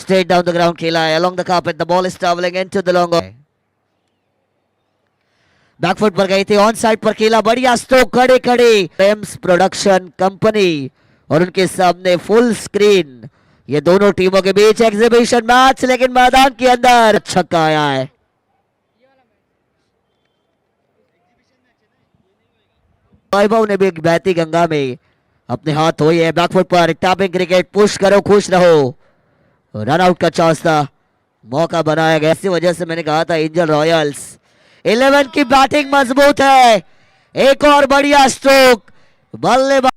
Straight down the ground खेला है along the carpet. The ball is traveling into the long. Back foot पर गई थी, ऑन साइड पर खेला, बढ़िया स्ट्रोक, खड़े खड़े एम्स प्रोडक्शन कंपनी और उनके सामने फुल स्क्रीन। ये दोनों टीमों के बीच एग्जीबिशन मैच, लेकिन मैदान के अंदर छक्का आया है। वैभव ने भी बहती गंगा में अपने हाथ धोए है। बैकफुट पर टैपिंग क्रिकेट, पुश करो खुश रहो। रन आउट का चांस था, मौका बनाया गया, इसी वजह से मैंने कहा था एंजल रॉयल्स 11 की बैटिंग मजबूत है। एक और बढ़िया स्ट्रोक, बल्लेबाज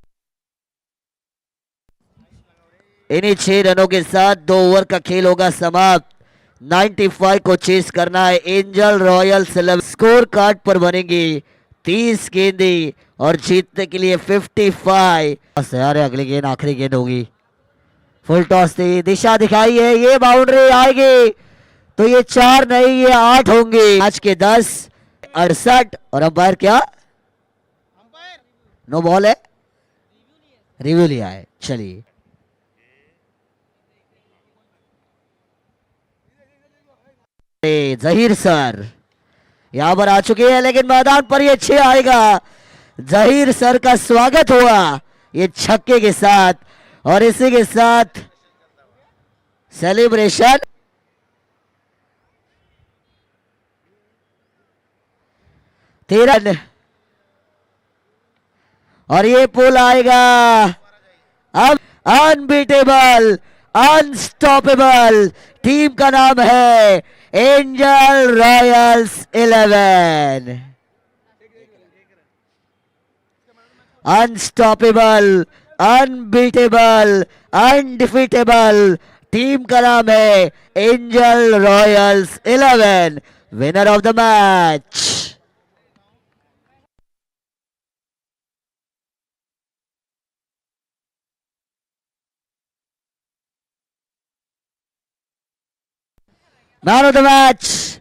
इन्हीं 6 रनों के साथ 2 ओवर का खेल होगा समाप्त। 95 को चेस करना है एंजल रॉयल्स। स्कोर कार्ड पर बनेंगी 30 गेंदें और जीतने के लिए 55। अरे अगली गेंद आखिरी गेंद होगी। फुल टॉस थी, दिशा दिखाई है, ये बाउंड्री आएगी तो ये 4 नहीं ये 8 होंगे। आज के 10 68 और अंपायर क्या नो बॉल है, रिव्यू लिया है। चलिए जहीर सर यहां पर आ चुके हैं, लेकिन मैदान पर ये 6 आएगा। जहीर सर का स्वागत हुआ ये छक्के के साथ और इसी के साथ सेलिब्रेशन। तेरह और ये पुल आएगा अब। अनबीटेबल, अनस्टॉपेबल टीम का नाम है angel Royals 11। Unstoppable, unbeatable, undefeatable team का नाम है angel Royals 11। Winner of the match man of the match